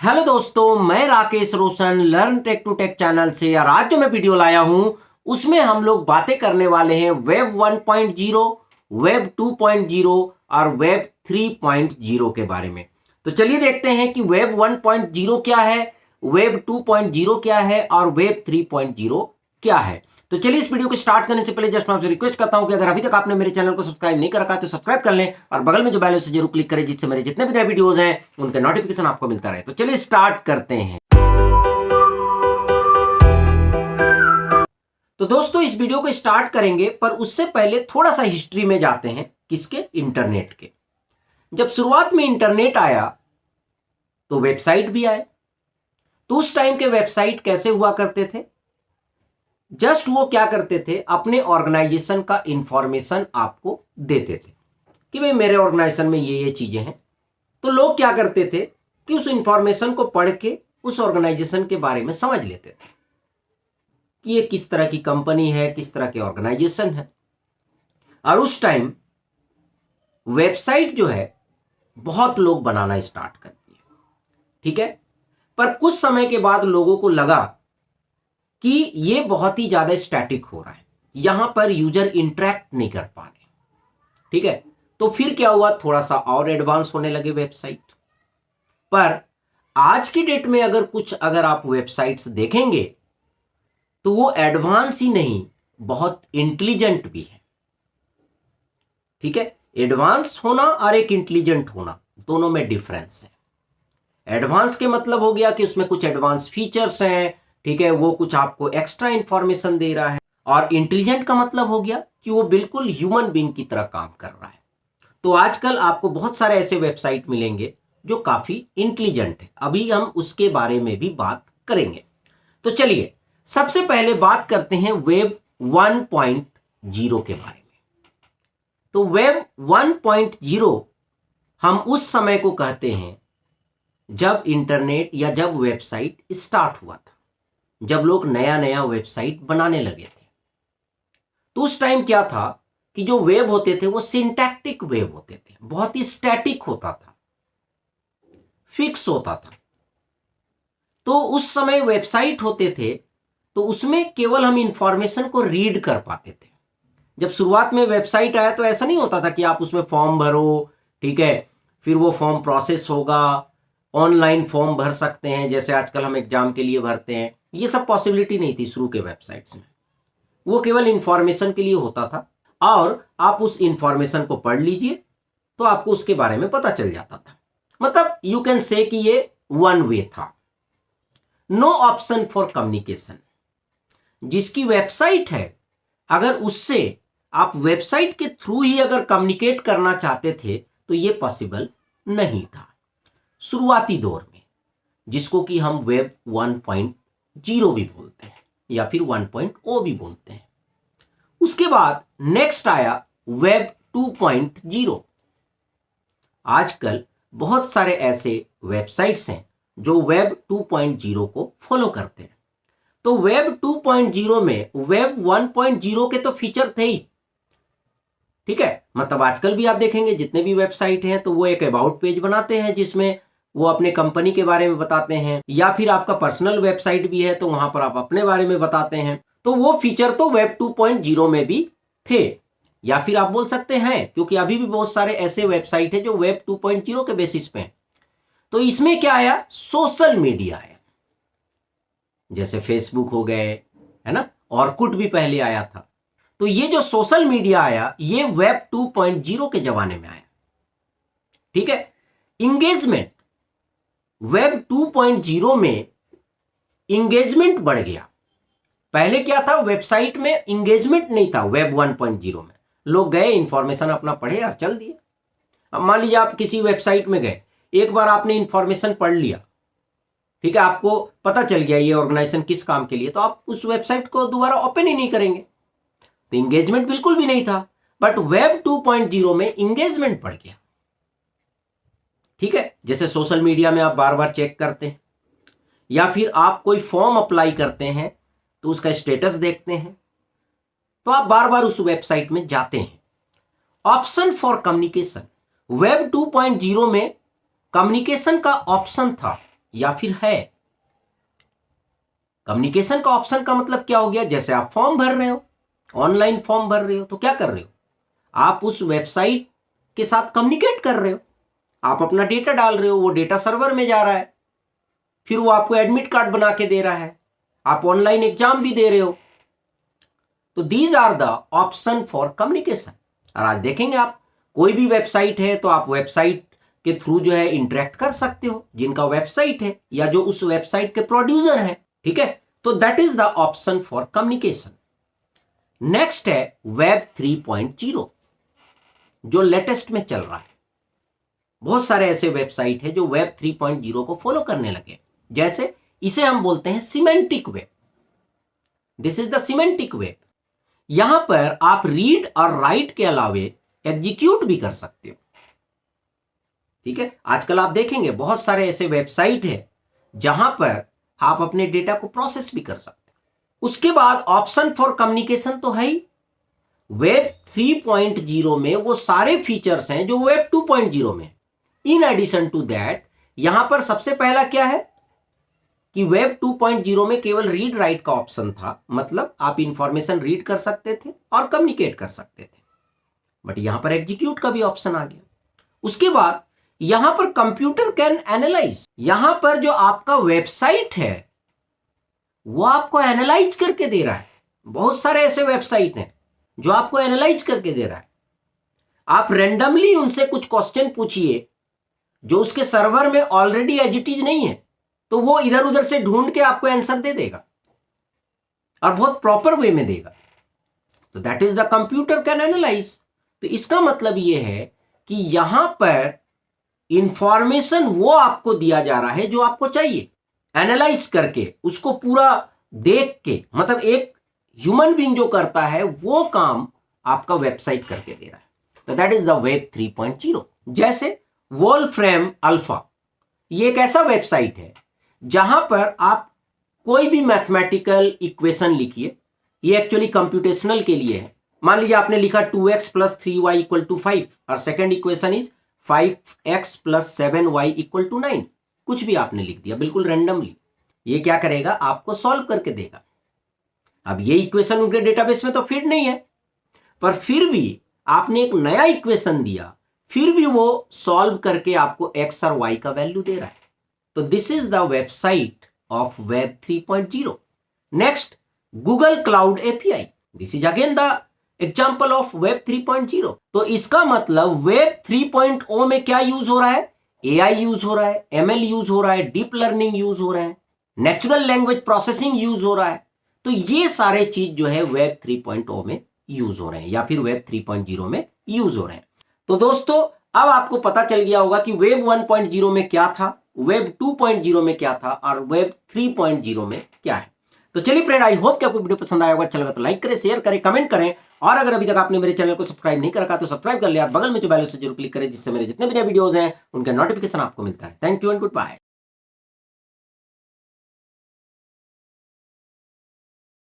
Hello दोस्तों, मैं Rakesh Roshan learn tech to tech channel से। और आज जो मैं वीडियो लाया हूं उसमें हम लोग बातें करने वाले हैं वेब 1.0, वेब 2.0 और वेब 3.0 के बारे में। तो चलिए देखते हैं कि वेब 1.0 क्या है, वेब 2.0 क्या है और वेब 3.0 क्या है। तो चलिए इस वीडियो को स्टार्ट करने से पहले जस्ट मैं आपसे रिक्वेस्ट करता हूं कि अगर अभी तक आपने मेरे चैनल को सब्सक्राइब नहीं कर रखा है तो सब्सक्राइब कर लें और बगल में जो बेल है उसे जरूर क्लिक करें, जिससे मेरे जितने भी नए वीडियोस हैं उनके नोटिफिकेशन आपको मिलता रहे। तो चलिए स्टार्ट करते हैं। तो दोस्तों इस वीडियो को स्टार्ट करेंगे, पर उससे पहले थोड़ा सा हिस्ट्री में जाते हैं। किसके? इंटरनेट के। जब शुरुआत में इंटरनेट आया तो वेबसाइट भी आए। तो उस टाइम के वेबसाइट कैसे हुआ करते थे? जस्ट वो क्या करते थे, अपने ऑर्गेनाइजेशन का इंफॉर्मेशन आपको देते थे कि भाई मेरे ऑर्गेनाइजेशन में ये चीजें हैं। तो लोग क्या करते थे कि उस इंफॉर्मेशन को पढ़ के उस ऑर्गेनाइजेशन के बारे में समझ लेते थे कि ये किस तरह की कंपनी है, किस तरह के ऑर्गेनाइजेशन है। और उस टाइम वेबसाइट जो है बहुत लोग बनाना स्टार्ट कर दिए, ठीक है। पर कुछ समय के बाद लोगों को लगा कि ये बहुत ही ज्यादा स्टैटिक हो रहा है, यहां पर यूजर इंटरेक्ट नहीं कर पा रहे, ठीक है। तो फिर क्या हुआ, थोड़ा सा और एडवांस होने लगे वेबसाइट। पर आज की डेट में अगर आप वेबसाइट्स देखेंगे तो वो एडवांस ही नहीं, बहुत इंटेलिजेंट भी है, ठीक है। एडवांस होना और एक इंटेलिजेंट होना, दोनों में डिफरेंस है। एडवांस के मतलब हो गया कि उसमें कुछ एडवांस फीचर्स हैं, ठीक है, वो कुछ आपको एक्स्ट्रा इंफॉर्मेशन दे रहा है। और इंटेलिजेंट का मतलब हो गया कि वो बिल्कुल ह्यूमन बीइंग की तरह काम कर रहा है। तो आजकल आपको बहुत सारे ऐसे वेबसाइट मिलेंगे जो काफी इंटेलिजेंट है। अभी हम उसके बारे में भी बात करेंगे। तो चलिए सबसे पहले बात करते हैं वेब 1.0 के बारे में। तो वेब 1.0 हम उस समय को कहते हैं जब इंटरनेट या जब वेबसाइट स्टार्ट हुआ था, जब लोग नया नया वेबसाइट बनाने लगे थे। तो उस टाइम क्या था कि जो वेब होते थे वो सिंटैक्टिक वेब होते थे, बहुत ही स्टैटिक होता था, फिक्स होता था। तो उस समय वेबसाइट होते थे तो उसमें केवल हम इंफॉर्मेशन को रीड कर पाते थे। जब शुरुआत में वेबसाइट आया तो ऐसा नहीं होता था कि आप उसमें फॉर्म भरो, ठीक है, फिर वो फॉर्म प्रोसेस होगा, ऑनलाइन फॉर्म भर सकते हैं जैसे आजकल हम एग्जाम के लिए भरते हैं। ये सब पॉसिबिलिटी नहीं थी शुरू के वेबसाइट्स में। वो केवल इंफॉर्मेशन के लिए होता था और आप उस इंफॉर्मेशन को पढ़ लीजिए तो आपको उसके बारे में पता चल जाता था। मतलब यू कैन से कि ये वन वे था, नो ऑप्शन फॉर कम्युनिकेशन। जिसकी वेबसाइट है, अगर उससे आप वेबसाइट के थ्रू ही अगर कम्युनिकेट करना चाहते थे तो ये पॉसिबल नहीं था शुरुआती दौर में, जिसको कि हम वेब 1.0 भी बोलते हैं या फिर 1.0 भी बोलते हैं। उसके बाद नेक्स्ट आया वेब 2.0। आजकल बहुत सारे ऐसे वेबसाइट्स हैं जो वेब 2.0 को फॉलो करते हैं। तो वेब 2.0 में वेब 1.0 के तो फीचर थे ही, ठीक है। मतलब आजकल भी आप देखेंगे जितने भी वेबसाइट हैं तो वो एक अबाउट पेज बनाते हैं जिसमें वो अपने कंपनी के बारे में बताते हैं, या फिर आपका पर्सनल वेबसाइट भी है तो वहां पर आप अपने बारे में बताते हैं। तो वो फीचर तो वेब 2.0 में भी थे, या फिर आप बोल सकते हैं क्योंकि अभी भी बहुत सारे ऐसे वेबसाइट है जो वेब 2.0 के बेसिस पे हैं। तो इसमें क्या आया, सोशल मीडिया आया, जैसे फेसबुक हो गए, है ना, ऑर्कुट भी पहले आया था। तो ये जो सोशल मीडिया आया ये वेब 2.0 के जमाने में आया, ठीक है। इंगेजमेंट, वेब 2.0 में इंगेजमेंट बढ़ गया। पहले क्या था, वेबसाइट में इंगेजमेंट नहीं था। वेब 1.0 में लोग गए, इंफॉर्मेशन अपना पढ़े और चल दिए। अब मान लीजिए आप किसी वेबसाइट में गए, एक बार आपने इंफॉर्मेशन पढ़ लिया, ठीक है, आपको पता चल गया ये ऑर्गेनाइजेशन किस काम के लिए, तो आप उस वेबसाइट को दोबारा ओपन ही नहीं करेंगे। तो इंगेजमेंट बिल्कुल भी नहीं था। बट वेब 2.0 में इंगेजमेंट बढ़ गया, ठीक है। जैसे सोशल मीडिया में आप बार बार चेक करते हैं, या फिर आप कोई फॉर्म अप्लाई करते हैं तो उसका स्टेटस देखते हैं, तो आप बार बार उस वेबसाइट में जाते हैं। ऑप्शन फॉर कम्युनिकेशन, वेब 2.0 में कम्युनिकेशन का ऑप्शन था या फिर है? कम्युनिकेशन का ऑप्शन का मतलब क्या हो गया? जैसे आप फॉर्म भर रहे हो, ऑनलाइन फॉर्म भर रहे हो, तो क्या कर रहे हो? आप उस वेबसाइट के साथ कम्युनिकेट कर रहे हो, आप अपना डेटा डाल रहे हो, वो डेटा सर्वर में जा रहा है, फिर वो आपको एडमिट कार्ड बना के दे रहा है, आप ऑनलाइन एग्जाम भी दे रहे हो। तो these are the option for communication. और आज देखेंगे आप, कोई भी वेबसाइट है तो आप वेबसाइट के थ्रू जो है इंटरेक्ट कर सकते हो, जिनका वेबसाइट है या जो उस वेबसाइट के प्रोड्यूसर हैं, ठीक है। तो that is the option for communication. Next है वेब 3.0, जो लेटेस्ट में चल रहा है। बहुत सारे ऐसे वेबसाइट है जो वेब 3.0 को फॉलो करने लगे। जैसे इसे हम बोलते हैं semantic web. This is the semantic web. यहां पर आप रीड और राइट के अलावे एग्जीक्यूट भी कर सकते हो, ठीक है। आजकल आप देखेंगे बहुत सारे ऐसे वेबसाइट है जहां पर आप अपने डेटा को प्रोसेस भी कर सकते हो। उसके बाद ऑप्शन फॉर कम्युनिकेशन तो है ही। वेब 3.0 में वो सारे फीचर्स हैं जो वेब 2.0 में। इन एडिशन टू दैट, यहां पर सबसे पहला क्या है कि वेब 2.0 में केवल रीड राइट का ऑप्शन था, मतलब आप इंफॉर्मेशन रीड कर सकते थे और कम्युनिकेट कर सकते थे। बट यहां पर एग्जीक्यूट का भी ऑप्शन आ गया। उसके बाद यहां पर कंप्यूटर कैन एनालाइज। यहां पर जो आपका वेबसाइट है वो आपको एनालाइज करके दे रहा है। बहुत सारे ऐसे वेबसाइट हैं जो आपको एनालाइज करके दे रहा है। आप रेंडमली उनसे कुछ क्वेश्चन पूछिए जो उसके सर्वर में ऑलरेडी एज इट इज नहीं है, तो वो इधर उधर से ढूंढ के आपको आंसर दे देगा और बहुत प्रॉपर वे में देगा। तो that is the computer can analyse. तो इसका मतलब ये है कि यहां पर इंफॉर्मेशन वो आपको दिया जा रहा है जो आपको चाहिए, एनालाइज करके उसको पूरा देख के, मतलब एक ह्यूमन बीइंग जो करता है वो काम आपका वेबसाइट करके दे रहा है। तो दैट इज द वेब 3.0। जैसे वोल्फ्रेम अल्फा, ये एक ऐसा वेबसाइट है जहां पर आप कोई भी मैथमेटिकल इक्वेशन लिखिए। ये एक्चुअली कंप्यूटेशनल के लिए है। मान लीजिए आपने लिखा 2x + 3y = 5 और second equation is 5x + 7y = 9। कुछ भी आपने लिख दिया बिल्कुल रैंडमली, ये क्या करेगा? आपको सॉल्व करके देगा। अब ये इक्वेशन उनके डेटाबेस में तो फिट नहीं है, पर फिर भी आपने एक नया इक्वेशन दिया, फिर भी वो सॉल्व करके आपको x और y का वैल्यू दे रहा है। तो this is the website of web 3.0। Next, Google cloud API. This is again the example of web 3.0। तो इसका मतलब वेब 3.0 में क्या यूज हो रहा है? एआई यूज हो रहा है, एमएल यूज हो रहा है, डीप लर्निंग यूज हो रहा है, नेचुरल लैंग्वेज प्रोसेसिंग यूज हो रहा है। तो ये सारे चीज जो है वेब 3.0 में यूज हो रहे हैं या फिर वेब 3.0 में यूज हो रहे हैं। तो दोस्तों, अब आपको पता चल गया होगा कि वेब 1.0 में क्या था, वेब 2.0 में क्या था और वेब 3.0 में क्या है। तो चलिए फ्रेंड, आई होप कि आपको वीडियो पसंद आया होगा। अच्छा लगा तो लाइक करें, शेयर करें, कमेंट करें, और अगर अभी तक आपने मेरे चैनल को सब्सक्राइब नहीं करा तो सब्सक्राइब कर लिया और बगल में जो बेल से जरूर क्लिक करें, जिससे मेरे जितने भी वीडियोस हैं उनका नोटिफिकेशन आपको मिलता है। Thank you and good bye.